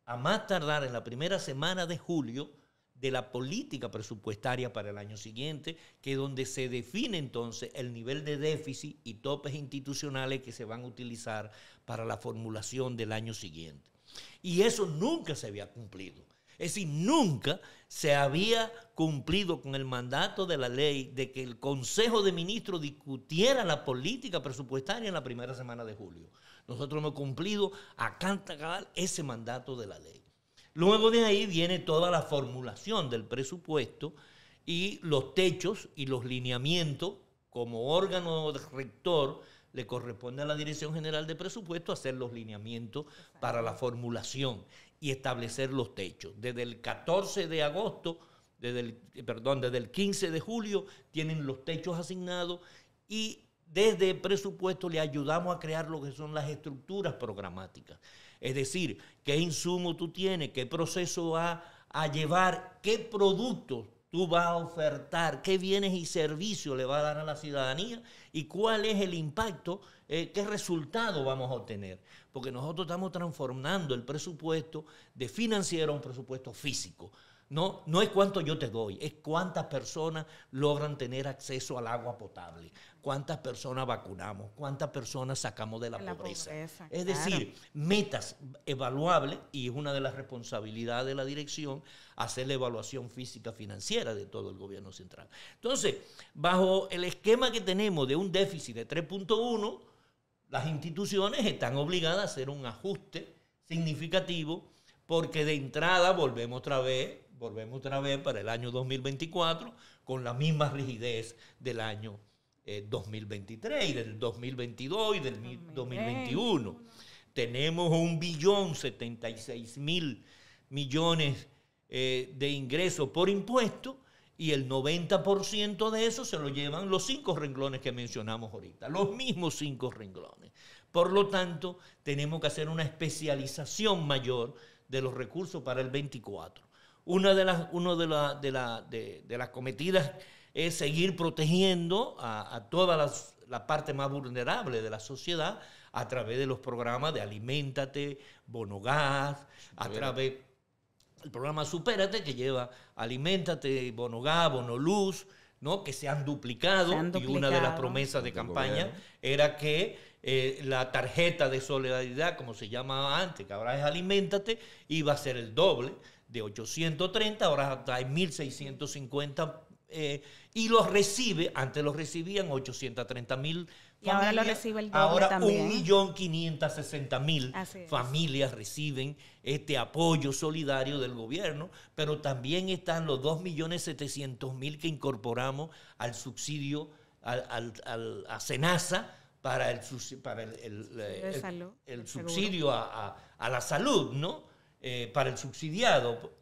a más tardar en la primera semana de julio de la política presupuestaria para el año siguiente, que es donde se define entonces el nivel de déficit y topes institucionales que se van a utilizar para la formulación del año siguiente. Y eso nunca se había cumplido. Es decir, nunca se había cumplido con el mandato de la ley de que el Consejo de Ministros discutiera la política presupuestaria en la primera semana de julio. Nosotros hemos cumplido a canta cabal ese mandato de la ley. Luego de ahí viene toda la formulación del presupuesto y los techos y los lineamientos. Como órgano rector le corresponde a la Dirección General de Presupuesto hacer los lineamientos para la formulación y establecer los techos. Desde el 14 de agosto, desde el 15 de julio tienen los techos asignados y desde el presupuesto le ayudamos a crear lo que son las estructuras programáticas. Es decir, qué insumo tú tienes, qué proceso va a llevar, qué productos tú vas a ofertar, qué bienes y servicios le va a dar a la ciudadanía y cuál es el impacto, qué resultado vamos a obtener. Porque nosotros estamos transformando el presupuesto de financiero a un presupuesto físico. No es cuánto yo te doy, es cuántas personas logran tener acceso al agua potable, cuántas personas vacunamos, cuántas personas sacamos de la pobreza. Es decir, metas evaluables, y es una de las responsabilidades de la dirección hacer la evaluación física financiera de todo el gobierno central. Entonces, bajo el esquema que tenemos de un déficit de 3.1, las instituciones están obligadas a hacer un ajuste significativo porque de entrada volvemos otra vez para el año 2024 con la misma rigidez del año 2023 y del 2022 y del 2021. Tenemos 1.076.000 millones de ingresos por impuesto y el 90% de eso se lo llevan los 5 renglones que mencionamos ahorita, los mismos 5 renglones. Por lo tanto, tenemos que hacer una especialización mayor de los recursos para el 24. Una de las cometidas es seguir protegiendo a toda la parte más vulnerable de la sociedad a través de los programas de Aliméntate, Bono Gas, a través del programa Supérate, que lleva Aliméntate, Bono Gas, Bono Luz, ¿no? Que se han duplicado. Y una de las promesas de campaña era que la tarjeta de solidaridad, como se llamaba antes, que ahora es Aliméntate, iba a ser el doble, de 830, ahora está en 1.650, y los recibe, antes los recibían 830.000 y ahora lo recibe el doble ahora también. 1.560.000 familias reciben este apoyo solidario del gobierno, pero también están los 2.700.000 que incorporamos al subsidio, a SENASA, para el subsidio a la salud, ¿no? Para el subsidiado,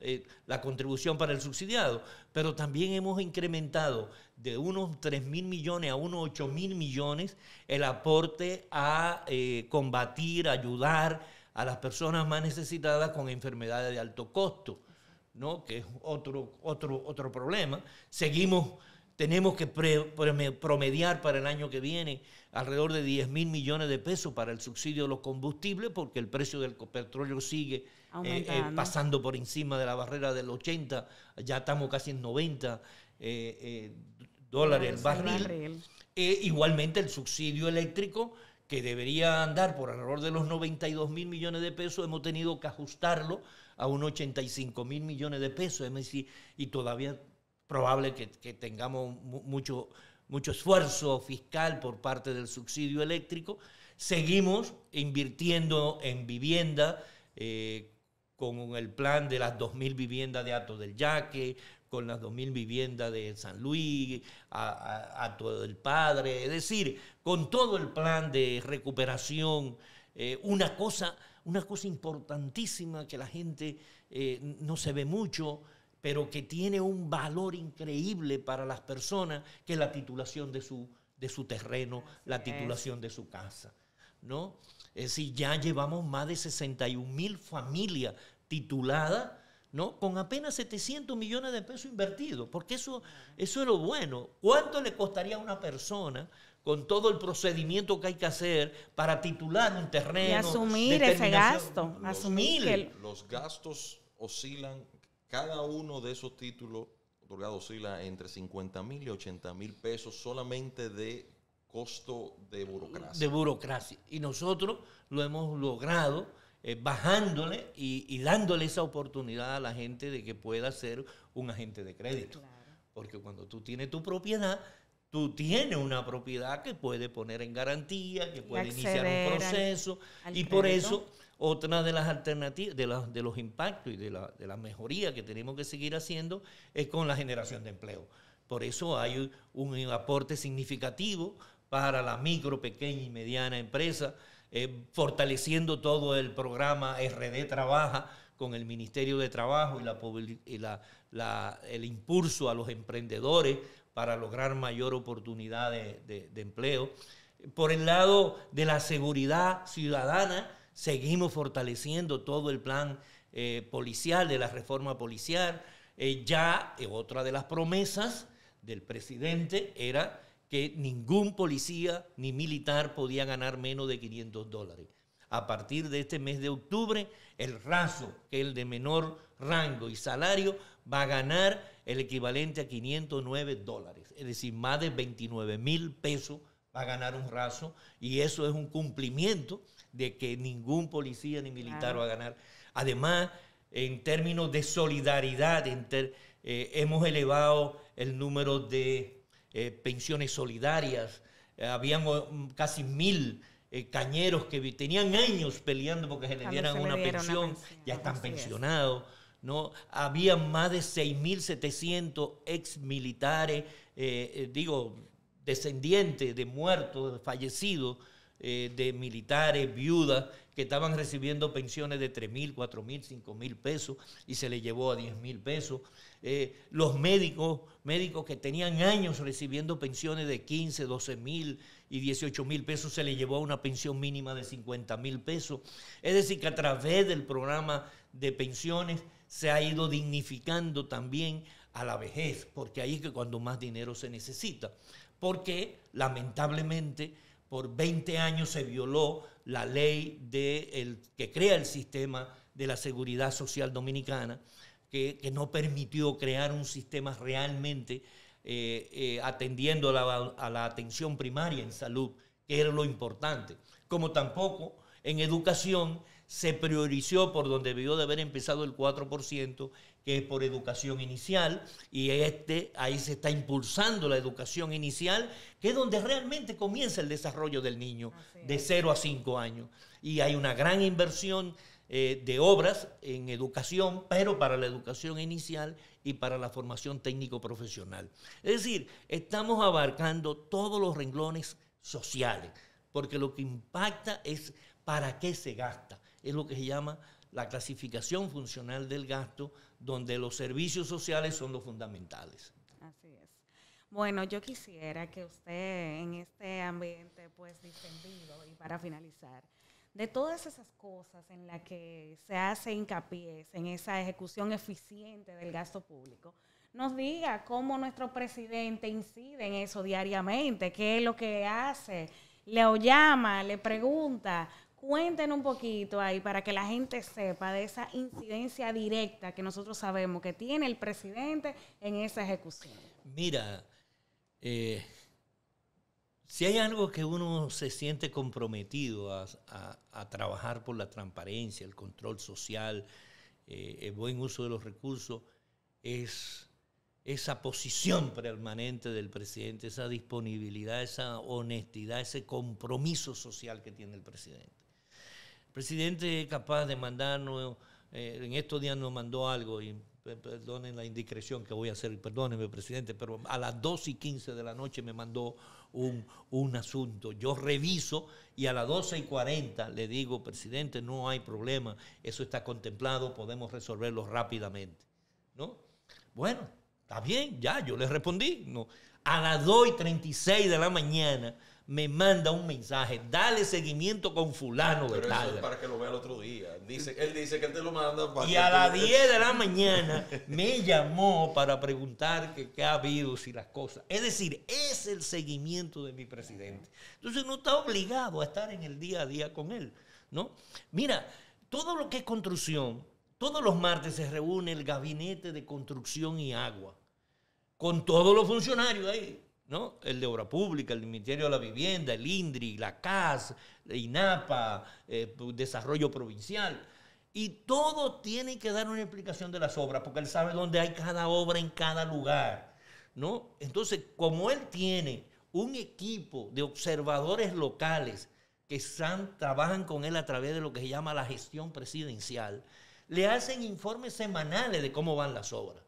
la contribución para el subsidiado, pero también hemos incrementado de unos 3.000 millones a unos 8.000 millones el aporte a combatir, ayudar a las personas más necesitadas con enfermedades de alto costo, ¿no? Que es otro problema. Tenemos que promediar para el año que viene alrededor de 10.000 millones de pesos para el subsidio de los combustibles, porque el precio del petróleo sigue pasando por encima de la barrera del 80, ya estamos casi en 90 dólares el barril. Igualmente el subsidio eléctrico, que debería andar por alrededor de los 92.000 millones de pesos, hemos tenido que ajustarlo a unos 85.000 millones de pesos, es decir, y todavía probable que tengamos mucho esfuerzo fiscal por parte del subsidio eléctrico. Seguimos invirtiendo en vivienda, con el plan de las 2.000 viviendas de Hato del Yaque, con las 2.000 viviendas de San Luis, Hato del Padre, es decir, con todo el plan de recuperación. Una cosa importantísima que la gente no se ve mucho, pero que tiene un valor increíble para las personas, que es la titulación de su terreno, la titulación de su casa, ¿no? Es decir, ya llevamos más de 61.000 familias tituladas, ¿no? Con apenas 700 millones de pesos invertidos, porque eso es lo bueno. ¿Cuánto le costaría a una persona, con todo el procedimiento que hay que hacer para titular un terreno? Y asumir ese gasto. Los gastos oscilan. Cada uno de esos títulos otorgados oscila entre 50.000 y 80.000 pesos solamente de costo de burocracia. De burocracia. Y nosotros lo hemos logrado bajándole y dándole esa oportunidad a la gente de que pueda ser un agente de crédito. Claro. Porque cuando tú tienes tu propiedad, tú tienes una propiedad que puede poner en garantía, que puede iniciar un proceso. Y por eso, otra de las alternativas, de los impactos y de la mejoría que tenemos que seguir haciendo es con la generación de empleo. Por eso hay un aporte significativo para la micro, pequeña y mediana empresa, fortaleciendo todo el programa RD Trabaja con el Ministerio de Trabajo y el impulso a los emprendedores para lograr mayor oportunidad de empleo. Por el lado de la seguridad ciudadana, seguimos fortaleciendo todo el plan policial, de la reforma policial. Otra de las promesas del presidente era que ningún policía ni militar podía ganar menos de $500. A partir de este mes de octubre, el raso, que es el de menor rango y salario, va a ganar el equivalente a $509. Es decir, más de 29.000 pesos va a ganar un raso, y eso es un cumplimiento de que ningún policía ni militar va a ganar. Además, en términos de solidaridad, hemos elevado el número de pensiones solidarias. Habían casi 1.000 cañeros que tenían años peleando porque se les dieran una pensión, ya están pensionados, ¿no? Había más de 6.700 ex militares, descendientes de muertos, de fallecidos, de militares, viudas, que estaban recibiendo pensiones de 3,000, 4,000, 5,000 pesos y se les llevó a 10,000 pesos. Los médicos que tenían años recibiendo pensiones de 15, 12,000 y 18,000 pesos, se les llevó a una pensión mínima de 50,000 pesos. Es decir, que a través del programa de pensiones se ha ido dignificando también a la vejez, porque ahí es que cuando más dinero se necesita. Porque lamentablemente por 20 años se violó la ley que crea el sistema de la seguridad social dominicana, que no permitió crear un sistema realmente atendiendo a la atención primaria en salud, que era lo importante. Como tampoco en educación se priorizó por donde debió de haber empezado el 4%, que es por educación inicial, y ahí se está impulsando la educación inicial, que es donde realmente comienza el desarrollo del niño, de 0 a 5 años. Y hay una gran inversión de obras en educación, pero para la educación inicial y para la formación técnico-profesional. Es decir, estamos abarcando todos los renglones sociales, porque lo que impacta es para qué se gasta. Es lo que se llama la clasificación funcional del gasto, donde los servicios sociales son los fundamentales. Así es. Bueno, yo quisiera que usted en este ambiente pues distendido, y para finalizar, de todas esas cosas en las que se hace hincapié en esa ejecución eficiente del gasto público, nos diga cómo nuestro presidente incide en eso diariamente, qué es lo que hace, le llama, le pregunta. Cuéntenos un poquito ahí para que la gente sepa de esa incidencia directa que nosotros sabemos que tiene el presidente en esa ejecución. Mira, si hay algo que uno se siente comprometido a trabajar por la transparencia, el control social, el buen uso de los recursos, es esa posición permanente del presidente, esa disponibilidad, esa honestidad, ese compromiso social que tiene el presidente. El presidente es capaz de mandarnos, en estos días nos mandó algo, y perdonen la indiscreción que voy a hacer, perdónenme, presidente, pero a las 2:15 de la noche me mandó un asunto. Yo reviso y a las 12:40 le digo, presidente, no hay problema, eso está contemplado, podemos resolverlo rápidamente, ¿no? Bueno, está bien, ya, yo le respondí. No. A las 2:36 de la mañana me manda un mensaje, dale seguimiento con fulano de tal. tal. Eso es para que lo vea el otro día. Él dice que él te lo manda para... Y a las 10 de la mañana me llamó para preguntar qué ha habido, si las cosas... Es decir, es el seguimiento de mi presidente. Entonces no está obligado a estar en el día a día con él, ¿no? Mira, todo lo que es construcción, todos los martes se reúne el Gabinete de Construcción y Agua, con todos los funcionarios ahí, ¿no? El de Obra Pública, el Ministerio de la Vivienda, el INDRI, la CAS, la INAPA, Desarrollo Provincial. Y todos tienen que dar una explicación de las obras, porque él sabe dónde hay cada obra en cada lugar, ¿no? Entonces, como él tiene un equipo de observadores locales que trabajan con él a través de lo que se llama la gestión presidencial, le hacen informes semanales de cómo van las obras,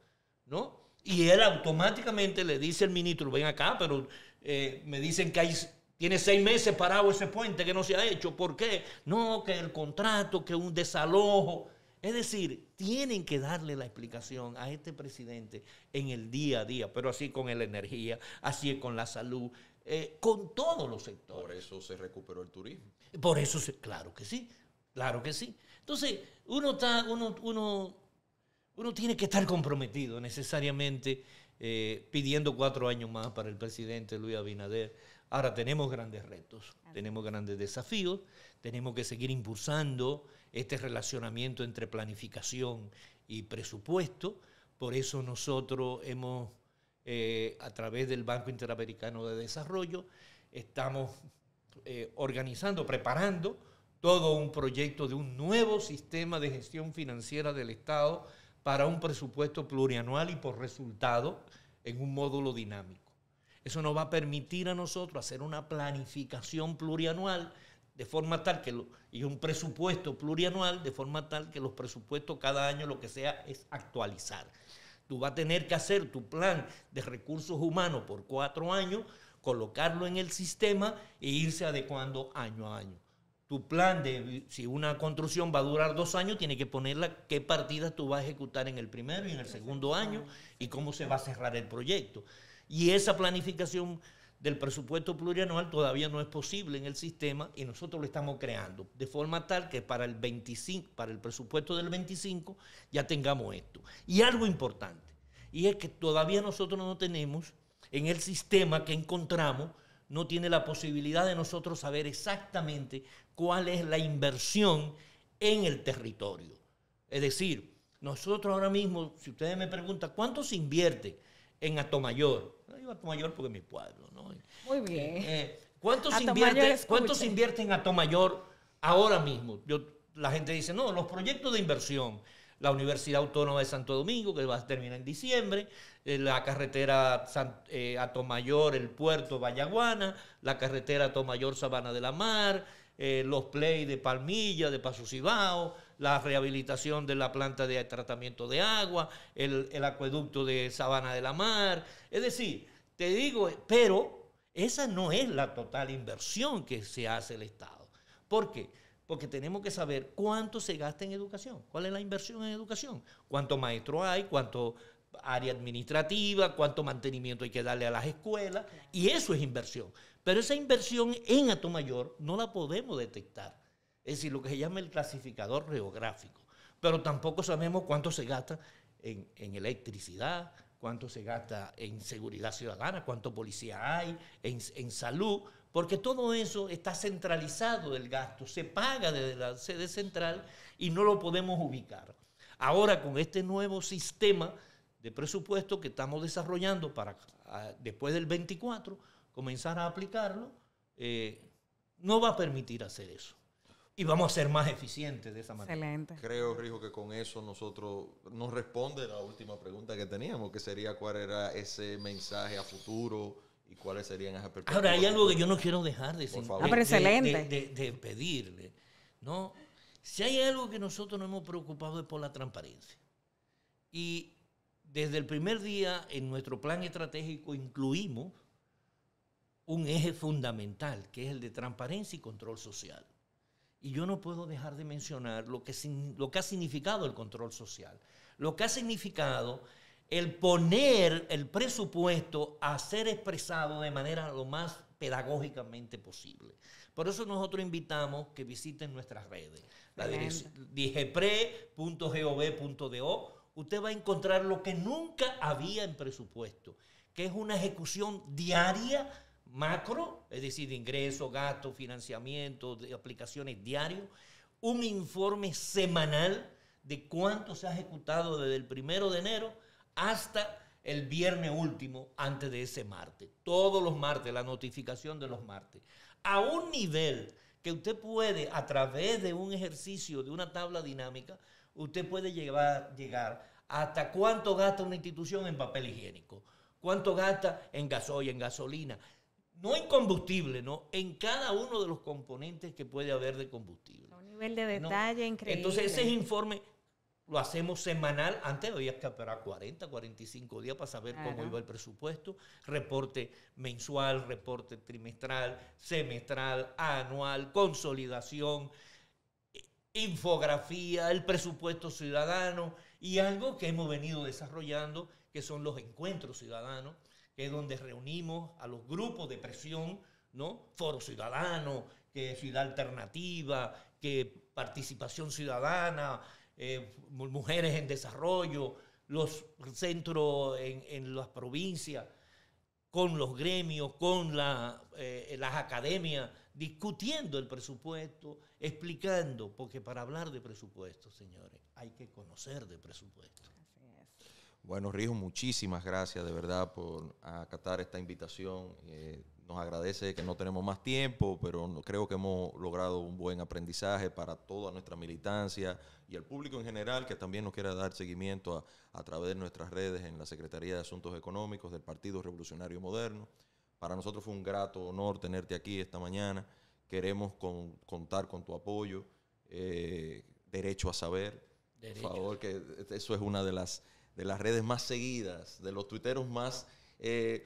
¿no? Y él automáticamente le dice al ministro, ven acá, pero me dicen que tiene 6 meses parado ese puente que no se ha hecho. ¿Por qué? No, que el contrato, que un desalojo. Es decir, tienen que darle la explicación a este presidente en el día a día, pero así con la energía, así con la salud, con todos los sectores. Por eso se recuperó el turismo. Por eso, claro que sí, claro que sí. Entonces, uno tiene que estar comprometido necesariamente pidiendo 4 años más para el presidente Luis Abinader. Ahora tenemos grandes retos, tenemos grandes desafíos, tenemos que seguir impulsando este relacionamiento entre planificación y presupuesto. Por eso nosotros hemos, a través del Banco Interamericano de Desarrollo, estamos organizando, preparando todo un proyecto de un nuevo sistema de gestión financiera del Estado para un presupuesto plurianual y por resultado en un módulo dinámico. Eso nos va a permitir a nosotros hacer una planificación plurianual de forma tal que y un presupuesto plurianual de forma tal que los presupuestos cada año lo que sea es actualizar. Tú vas a tener que hacer tu plan de recursos humanos por 4 años colocarlo en el sistema e irse adecuando año a año. Tu plan de, si una construcción va a durar 2 años, tiene que ponerla qué partidas tú vas a ejecutar en el primero y en el segundo año y cómo se va a cerrar el proyecto. Y esa planificación del presupuesto plurianual todavía no es posible en el sistema y nosotros lo estamos creando de forma tal que para el presupuesto del 25 ya tengamos esto. Y algo importante, y es que todavía nosotros no tenemos en el sistema que encontramos, no tiene la posibilidad de nosotros saber exactamente cuál es la inversión en el territorio. Es decir, nosotros ahora mismo, si ustedes me preguntan, ¿cuánto se invierte en Atomayor? No digo Atomayor porque es mi pueblo, ¿no? Muy bien. ¿Cuánto se invierte en Atomayor ahora mismo? La gente dice, no, los proyectos de inversión, la Universidad Autónoma de Santo Domingo, que va a terminar en diciembre, la carretera Atomayor, el puerto Vallaguana, la carretera Atomayor Sabana de la Mar, los play de Palmilla, de Paso Cibao, la rehabilitación de la planta de tratamiento de agua, el acueducto de Sabana de la Mar. Es decir, te digo, pero esa no es la total inversión que se hace el Estado. ¿Por qué? Porque tenemos que saber cuánto se gasta en educación. ¿Cuál es la inversión en educación? ¿Cuánto maestro hay? ¿Cuánto área administrativa? ¿Cuánto mantenimiento hay que darle a las escuelas? Y eso es inversión. Pero esa inversión en Atomayor no la podemos detectar. Es decir, lo que se llama el clasificador geográfico. Pero tampoco sabemos cuánto se gasta en electricidad, cuánto se gasta en seguridad ciudadana, cuánto policía hay, en salud, porque todo eso está centralizado del gasto, se paga desde la sede central y no lo podemos ubicar. Ahora, con este nuevo sistema de presupuesto que estamos desarrollando para después del 24, comenzar a aplicarlo, no va a permitir hacer eso. Y vamos a ser más eficientes de esa manera. Excelente. Creo, Rijo, que con eso nosotros nos responde la última pregunta que teníamos, que sería cuál era ese mensaje a futuro y cuáles serían esas perspectivas. Ahora, hay algo que yo no quiero dejar de pedirle, ¿no? Si hay algo que nosotros nos hemos preocupado es por la transparencia. Y desde el primer día en nuestro plan estratégico incluimos un eje fundamental, que es el de transparencia y control social. Y yo no puedo dejar de mencionar lo que ha significado el control social, lo que ha significado el poner el presupuesto a ser expresado de manera lo más pedagógicamente posible. Por eso nosotros invitamos que visiten nuestras redes, la dirección digepre.gov.do. Usted va a encontrar lo que nunca había en presupuesto, que es una ejecución diaria macro, es decir, de ingresos, gastos, financiamiento, de aplicaciones diarios, un informe semanal de cuánto se ha ejecutado desde el 1 de enero hasta el viernes último antes de ese martes. Todos los martes, la notificación de los martes. A un nivel que usted puede, a través de un ejercicio, de una tabla dinámica, usted puede llegar hasta cuánto gasta una institución en papel higiénico, cuánto gasta en gasoil, en gasolina. No en combustible, ¿no? En cada uno de los componentes que puede haber de combustible. Un nivel de detalle increíble. Entonces ese informe lo hacemos semanal. Antes había que esperar 40, 45 días para saber cómo iba el presupuesto. Reporte mensual, reporte trimestral, semestral, anual, consolidación, infografía, el presupuesto ciudadano y algo que hemos venido desarrollando, que son los encuentros ciudadanos, que es donde reunimos a los grupos de presión, ¿no? Foro Ciudadano, que Ciudad Alternativa, que Participación Ciudadana, Mujeres en Desarrollo, los centros en las provincias, con los gremios, con las academias, discutiendo el presupuesto, explicando, porque para hablar de presupuesto, señores, hay que conocer de presupuesto. Bueno, Rijo, muchísimas gracias de verdad por acatar esta invitación. Nos agradece que no tenemos más tiempo, pero creo que hemos logrado un buen aprendizaje para toda nuestra militancia y el público en general que también nos quiera dar seguimiento a través de nuestras redes en la Secretaría de Asuntos Económicos del Partido Revolucionario Moderno. Para nosotros fue un grato honor tenerte aquí esta mañana. Queremos contar con tu apoyo. Derecho a saber. Por favor, que eso es una de las redes más seguidas, de los tuiteros más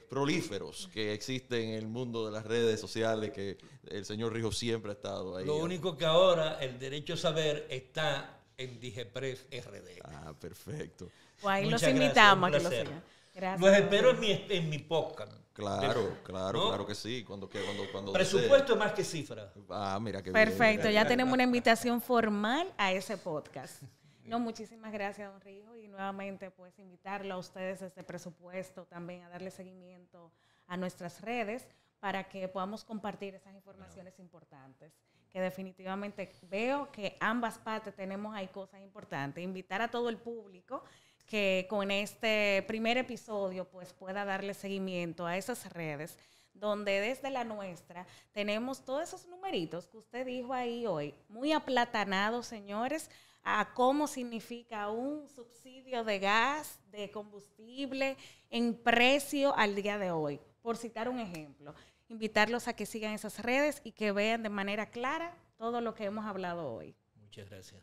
prolíferos que existen en el mundo de las redes sociales, que el señor Rijo siempre ha estado ahí. Lo único que ahora el derecho a saber está en Digepref RD. Ah, perfecto. Pues ahí Muchas los invitamos gracias, a que lo un sigan. Gracias. Los espero en mi podcast. Claro, ¿no? claro que sí. Cuando Presupuesto más que cifra. Ah, mira qué Perfecto, bien. ya tenemos una invitación formal a ese podcast. No, muchísimas gracias, don Rijo, y nuevamente pues invitarlo a ustedes desde presupuesto también a darle seguimiento a nuestras redes para que podamos compartir esas informaciones importantes, que definitivamente veo que ambas partes tenemos ahí cosas importantes. Invitar a todo el público que con este primer episodio pues pueda darle seguimiento a esas redes, donde desde la nuestra tenemos todos esos numeritos que usted dijo ahí hoy, muy aplatanados, señores, a cómo significa un subsidio de gas, de combustible en precio al día de hoy, por citar un ejemplo. Invitarlos a que sigan esas redes y que vean de manera clara todo lo que hemos hablado hoy. Muchas gracias.